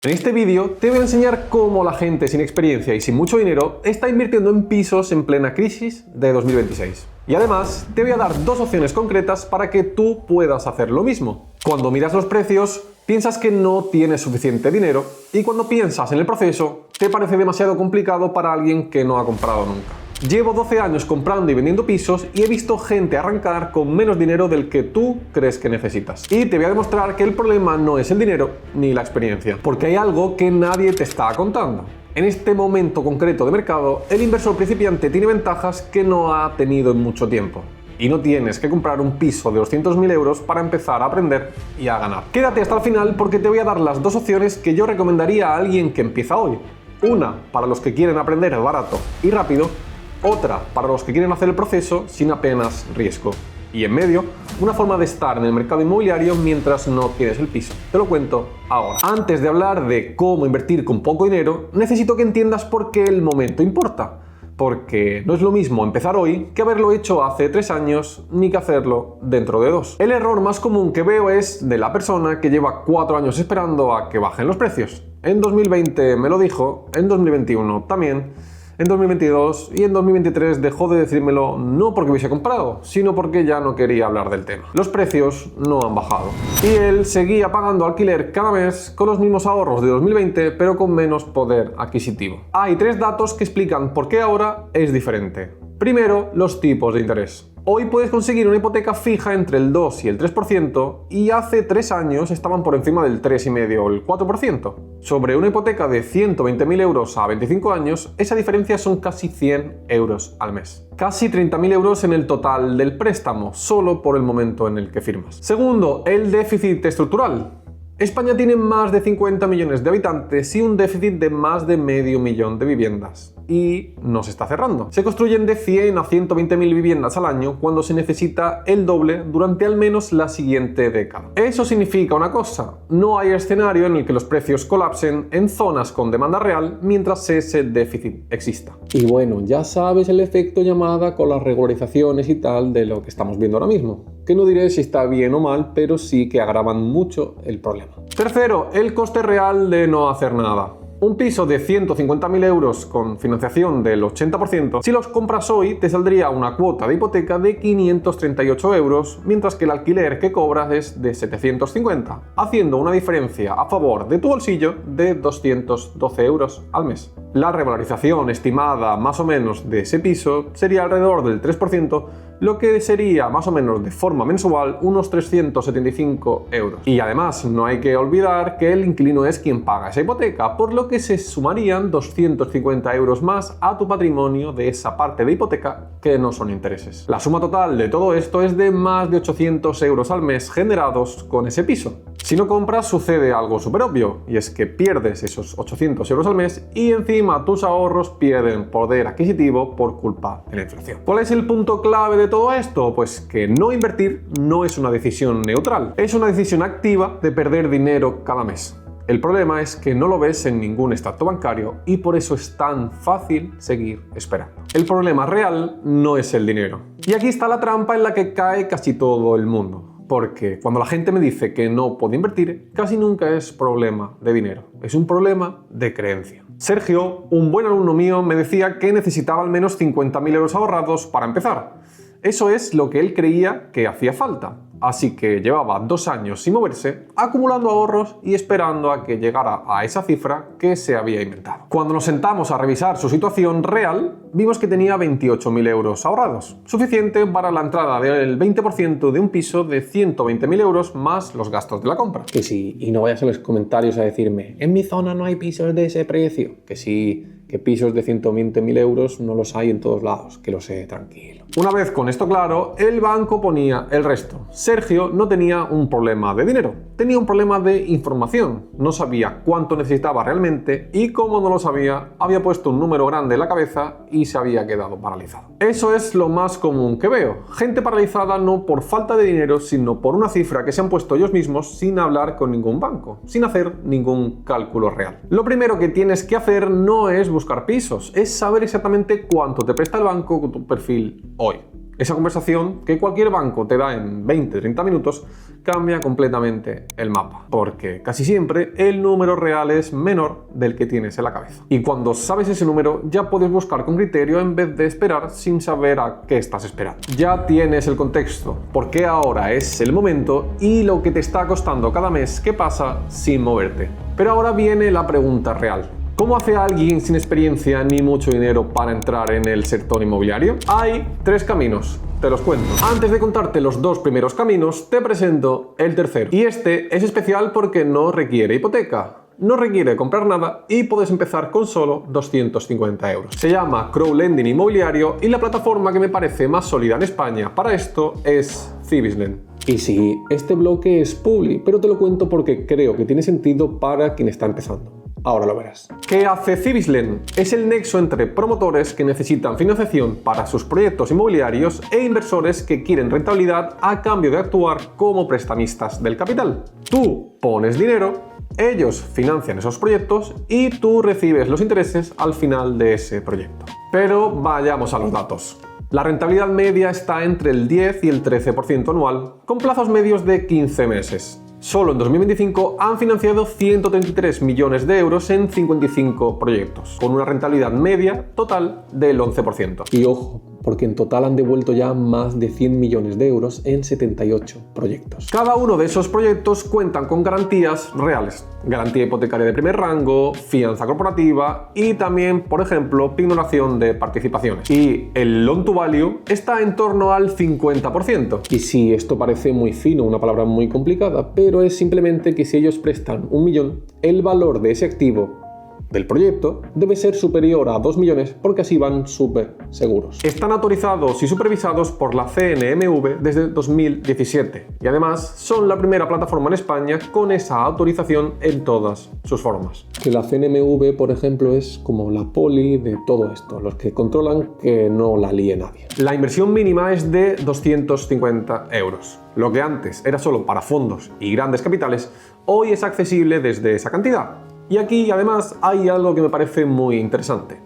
En este vídeo te voy a enseñar cómo la gente sin experiencia y sin mucho dinero está invirtiendo en pisos en plena crisis de 2026. Y además te voy a dar dos opciones concretas para que tú puedas hacer lo mismo. Cuando miras los precios, piensas que no tienes suficiente dinero y cuando piensas en el proceso, te parece demasiado complicado para alguien que no ha comprado nunca. Llevo 12 años comprando y vendiendo pisos y he visto gente arrancar con menos dinero del que tú crees que necesitas. Y te voy a demostrar que el problema no es el dinero ni la experiencia, porque hay algo que nadie te está contando. En este momento concreto de mercado, el inversor principiante tiene ventajas que no ha tenido en mucho tiempo. Y no tienes que comprar un piso de 200.000 euros para empezar a aprender y a ganar. Quédate hasta el final porque te voy a dar las dos opciones que yo recomendaría a alguien que empieza hoy. Una para los que quieren aprender barato y rápido, otra para los que quieren hacer el proceso sin apenas riesgo. Y en medio, una forma de estar en el mercado inmobiliario mientras no tienes el piso. Te lo cuento ahora. Antes de hablar de cómo invertir con poco dinero, necesito que entiendas por qué el momento importa. Porque no es lo mismo empezar hoy que haberlo hecho hace 3 años, ni que hacerlo dentro de 2. El error más común que veo es de la persona que lleva 4 años esperando a que bajen los precios. En 2020 me lo dijo, en 2021 también. En 2022 y en 2023 dejó de decírmelo no porque hubiese comprado, sino porque ya no quería hablar del tema. Los precios no han bajado. Y él seguía pagando alquiler cada mes con los mismos ahorros de 2020, pero con menos poder adquisitivo. Hay 3 datos que explican por qué ahora es diferente. Primero, los tipos de interés. Hoy puedes conseguir una hipoteca fija entre el 2 y el 3% y hace 3 años estaban por encima del 3,5 o el 4%. Sobre una hipoteca de 120.000 euros a 25 años, esa diferencia son casi 100 euros al mes. Casi 30.000 euros en el total del préstamo, solo por el momento en el que firmas. Segundo, el déficit estructural. España tiene más de 50 millones de habitantes y un déficit de más de medio millón de viviendas. Y no se está cerrando. Se construyen de 100 a 120.000 viviendas al año cuando se necesita el doble durante al menos la siguiente década. Eso significa una cosa, no hay escenario en el que los precios colapsen en zonas con demanda real mientras ese déficit exista. Y bueno, ya sabes el efecto llamada con las regularizaciones y tal de lo que estamos viendo ahora mismo. Que no diré si está bien o mal, pero sí que agravan mucho el problema. Tercero, el coste real de no hacer nada. Un piso de 150.000 euros con financiación del 80%, si los compras hoy te saldría una cuota de hipoteca de 538 euros, mientras que el alquiler que cobras es de 750, haciendo una diferencia a favor de tu bolsillo de 212 euros al mes. La revalorización estimada más o menos de ese piso sería alrededor del 3%, lo que sería más o menos de forma mensual unos 375 euros. Y además no hay que olvidar que el inquilino es quien paga esa hipoteca, por lo que se sumarían 250 euros más a tu patrimonio de esa parte de hipoteca que no son intereses. La suma total de todo esto es de más de 800 euros al mes generados con ese piso. Si no compras sucede algo súper obvio, y es que pierdes esos 800 euros al mes y encima tus ahorros pierden poder adquisitivo por culpa de la inflación. ¿Cuál es el punto clave de todo esto? Pues que no invertir no es una decisión neutral, es una decisión activa de perder dinero cada mes. El problema es que no lo ves en ningún extracto bancario y por eso es tan fácil seguir esperando. El problema real no es el dinero. Y aquí está la trampa en la que cae casi todo el mundo. Porque cuando la gente me dice que no puede invertir, casi nunca es problema de dinero, es un problema de creencia. Sergio, un buen alumno mío, me decía que necesitaba al menos 50.000 euros ahorrados para empezar. Eso es lo que él creía que hacía falta. Así que llevaba 2 años sin moverse, acumulando ahorros y esperando a que llegara a esa cifra que se había inventado. Cuando nos sentamos a revisar su situación real, vimos que tenía 28.000 euros ahorrados, suficiente para la entrada del 20% de un piso de 120.000 euros más los gastos de la compra. Que sí, y no vayas a los comentarios a decirme, en mi zona no hay pisos de ese precio. Que sí, que pisos de 120.000 euros no los hay en todos lados, que lo sé, tranquilo. Una vez con esto claro, el banco ponía el resto. Sergio no tenía un problema de dinero, tenía un problema de información. No sabía cuánto necesitaba realmente y como no lo sabía, había puesto un número grande en la cabeza y se había quedado paralizado. Eso es lo más común que veo. Gente paralizada no por falta de dinero, sino por una cifra que se han puesto ellos mismos sin hablar con ningún banco, sin hacer ningún cálculo real. Lo primero que tienes que hacer no es buscar pisos, es saber exactamente cuánto te presta el banco con tu perfil hoy. Esa conversación que cualquier banco te da en 20-30 minutos cambia completamente el mapa, porque casi siempre el número real es menor del que tienes en la cabeza. Y cuando sabes ese número ya puedes buscar con criterio en vez de esperar sin saber a qué estás esperando. Ya tienes el contexto, por qué ahora es el momento y lo que te está costando cada mes que pasa sin moverte. Pero ahora viene la pregunta real. ¿Cómo hace alguien sin experiencia ni mucho dinero para entrar en el sector inmobiliario? Hay 3 caminos, te los cuento. Antes de contarte los 2 primeros caminos, te presento el tercero. Y este es especial porque no requiere hipoteca, no requiere comprar nada y puedes empezar con solo 250 euros. Se llama Crowdlending Inmobiliario y la plataforma que me parece más sólida en España para esto es Cibislen. Y sí, este bloque es publi, pero te lo cuento porque creo que tiene sentido para quien está empezando. Ahora lo verás. ¿Qué hace Cibislen? Es el nexo entre promotores que necesitan financiación para sus proyectos inmobiliarios e inversores que quieren rentabilidad a cambio de actuar como prestamistas del capital. Tú pones dinero, ellos financian esos proyectos y tú recibes los intereses al final de ese proyecto. Pero vayamos a los datos. La rentabilidad media está entre el 10 y el 13% anual, con plazos medios de 15 meses. Solo en 2025 han financiado 133 millones de euros en 55 proyectos, con una rentabilidad media total del 11%. Y ojo, porque en total han devuelto ya más de 100 millones de euros en 78 proyectos. Cada uno de esos proyectos cuentan con garantías reales. Garantía hipotecaria de primer rango, fianza corporativa y también, por ejemplo, pignoración de participaciones. Y el loan to value está en torno al 50%. Y sí, esto parece muy fino, una palabra muy complicada, pero es simplemente que si ellos prestan 1 millón, el valor de ese activo del proyecto debe ser superior a 2 millones porque así van súper seguros. Están autorizados y supervisados por la CNMV desde 2017 y además son la primera plataforma en España con esa autorización en todas sus formas. Que la CNMV, por ejemplo, es como la poli de todo esto, los que controlan que no la líe nadie. La inversión mínima es de 250 euros. Lo que antes era solo para fondos y grandes capitales, hoy es accesible desde esa cantidad. Y aquí además hay algo que me parece muy interesante.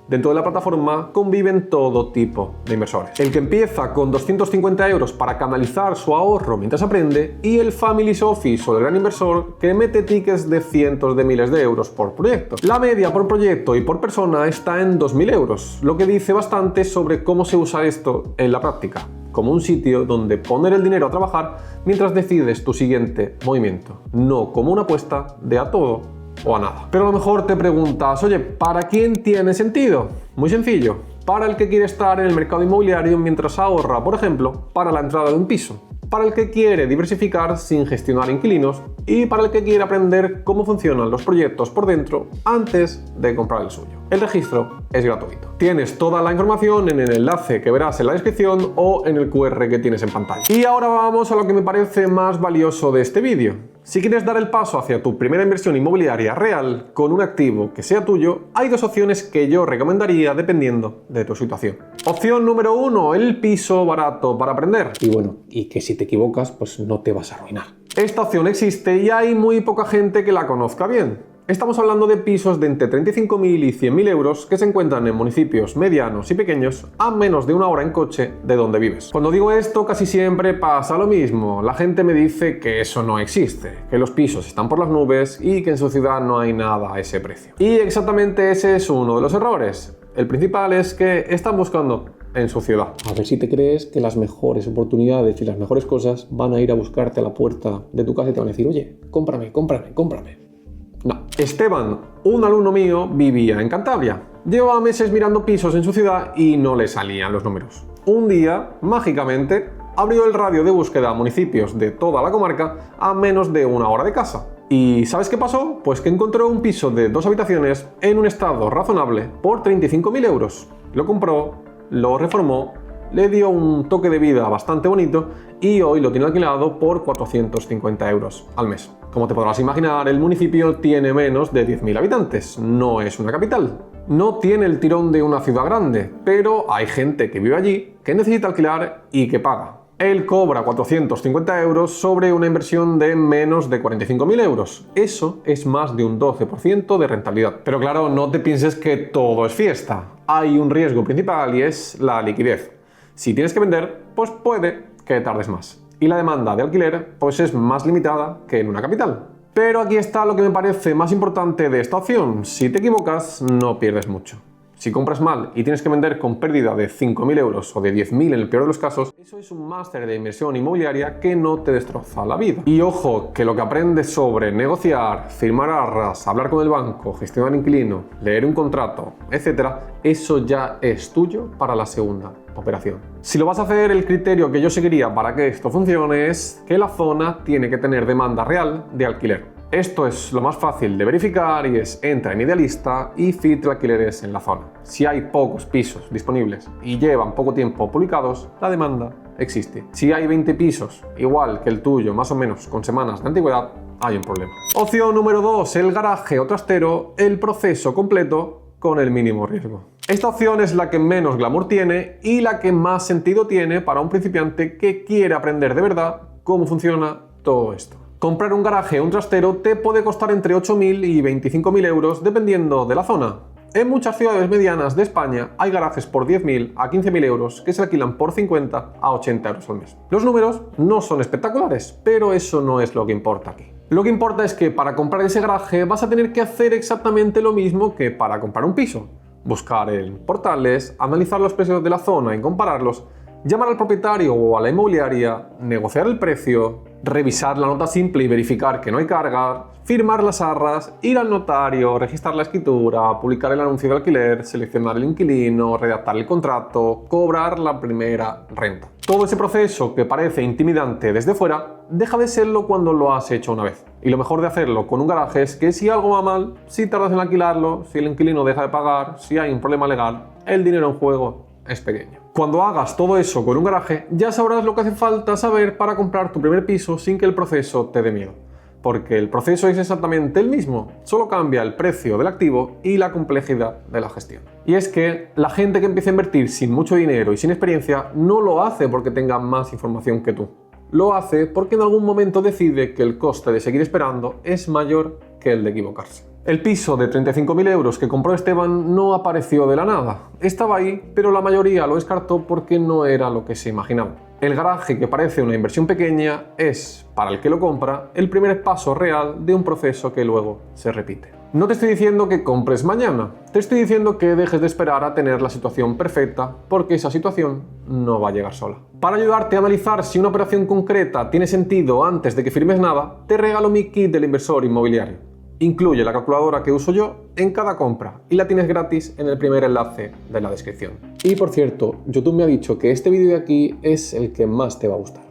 Dentro de la plataforma conviven todo tipo de inversores. El que empieza con 250 euros para canalizar su ahorro mientras aprende y el Family Office o el gran inversor que mete tickets de cientos de miles de euros por proyecto. La media por proyecto y por persona está en 2.000 euros, lo que dice bastante sobre cómo se usa esto en la práctica, como un sitio donde poner el dinero a trabajar mientras decides tu siguiente movimiento, no como una apuesta de a todo o a nada. Pero a lo mejor te preguntas, oye, ¿para quién tiene sentido? Muy sencillo, para el que quiere estar en el mercado inmobiliario mientras ahorra, por ejemplo, para la entrada de un piso, para el que quiere diversificar sin gestionar inquilinos y para el que quiere aprender cómo funcionan los proyectos por dentro antes de comprar el suyo. El registro es gratuito. Tienes toda la información en el enlace que verás en la descripción o en el QR que tienes en pantalla. Y ahora vamos a lo que me parece más valioso de este vídeo. Si quieres dar el paso hacia tu primera inversión inmobiliaria real con un activo que sea tuyo, hay 2 opciones que yo recomendaría dependiendo de tu situación. Opción número 1, el piso barato para aprender. Y bueno, y que si te equivocas, pues no te vas a arruinar. Esta opción existe y hay muy poca gente que la conozca bien. Estamos hablando de pisos de entre 35.000 y 100.000 euros que se encuentran en municipios medianos y pequeños a menos de 1 hora en coche de donde vives. Cuando digo esto casi siempre pasa lo mismo. La gente me dice que eso no existe, que los pisos están por las nubes y que en su ciudad no hay nada a ese precio. Y exactamente ese es uno de los errores. El principal es que están buscando en su ciudad. A ver si te crees que las mejores oportunidades y las mejores cosas van a ir a buscarte a la puerta de tu casa y te van a decir, oye, cómprame, cómprame, cómprame. No. Esteban, un alumno mío, vivía en Cantabria. Llevaba meses mirando pisos en su ciudad y no le salían los números. Un día, mágicamente, abrió el radio de búsqueda a municipios de toda la comarca a menos de 1 hora de casa. ¿Y sabes qué pasó? Pues que encontró un piso de 2 habitaciones en un estado razonable por 35.000 euros. Lo compró, lo reformó, le dio un toque de vida bastante bonito y hoy lo tiene alquilado por 450 euros al mes. Como te podrás imaginar, el municipio tiene menos de 10.000 habitantes, no es una capital. No tiene el tirón de una ciudad grande, pero hay gente que vive allí, que necesita alquilar y que paga. Él cobra 450 euros sobre una inversión de menos de 45.000 euros. Eso es más de un 12% de rentabilidad. Pero claro, no te pienses que todo es fiesta. Hay un riesgo principal y es la liquidez. Si tienes que vender, pues puede que tardes más. Y la demanda de alquiler pues es más limitada que en una capital. Pero aquí está lo que me parece más importante de esta opción. Si te equivocas, no pierdes mucho. Si compras mal y tienes que vender con pérdida de 5.000 euros o de 10.000 en el peor de los casos, eso es un máster de inversión inmobiliaria que no te destroza la vida. Y ojo, que lo que aprendes sobre negociar, firmar arras, hablar con el banco, gestionar inquilino, leer un contrato, etc., eso ya es tuyo para la segunda operación. Si lo vas a hacer, el criterio que yo seguiría para que esto funcione es que la zona tiene que tener demanda real de alquiler. Esto es lo más fácil de verificar y es entra en Idealista y filtra alquileres en la zona. Si hay pocos pisos disponibles y llevan poco tiempo publicados, la demanda existe. Si hay 20 pisos, igual que el tuyo, más o menos con semanas de antigüedad, hay un problema. Opción número 2, el garaje o trastero, el proceso completo con el mínimo riesgo. Esta opción es la que menos glamour tiene y la que más sentido tiene para un principiante que quiere aprender de verdad cómo funciona todo esto. Comprar un garaje o un trastero te puede costar entre 8.000 y 25.000 euros dependiendo de la zona. En muchas ciudades medianas de España hay garajes por 10.000 a 15.000 euros que se alquilan por 50 a 80 euros al mes. Los números no son espectaculares, pero eso no es lo que importa aquí. Lo que importa es que para comprar ese garaje vas a tener que hacer exactamente lo mismo que para comprar un piso. Buscar en portales, analizar los precios de la zona y compararlos, llamar al propietario o a la inmobiliaria, negociar el precio, revisar la nota simple y verificar que no hay carga, firmar las arras, ir al notario, registrar la escritura, publicar el anuncio de alquiler, seleccionar el inquilino, redactar el contrato, cobrar la primera renta. Todo ese proceso que parece intimidante desde fuera, deja de serlo cuando lo has hecho una vez. Y lo mejor de hacerlo con un garaje es que si algo va mal, si tardas en alquilarlo, si el inquilino deja de pagar, si hay un problema legal, el dinero en juego es pequeño. Cuando hagas todo eso con un garaje, ya sabrás lo que hace falta saber para comprar tu primer piso sin que el proceso te dé miedo. Porque el proceso es exactamente el mismo, solo cambia el precio del activo y la complejidad de la gestión. Y es que la gente que empieza a invertir sin mucho dinero y sin experiencia no lo hace porque tenga más información que tú. Lo hace porque en algún momento decide que el coste de seguir esperando es mayor que el de equivocarse. El piso de 35.000 euros que compró Esteban no apareció de la nada. Estaba ahí, pero la mayoría lo descartó porque no era lo que se imaginaba. El garaje, que parece una inversión pequeña, es, para el que lo compra, el primer paso real de un proceso que luego se repite. No te estoy diciendo que compres mañana, te estoy diciendo que dejes de esperar a tener la situación perfecta, porque esa situación no va a llegar sola. Para ayudarte a analizar si una operación concreta tiene sentido antes de que firmes nada, te regalo mi kit del inversor inmobiliario. Incluye la calculadora que uso yo en cada compra y la tienes gratis en el primer enlace de la descripción. Y por cierto, YouTube me ha dicho que este vídeo de aquí es el que más te va a gustar.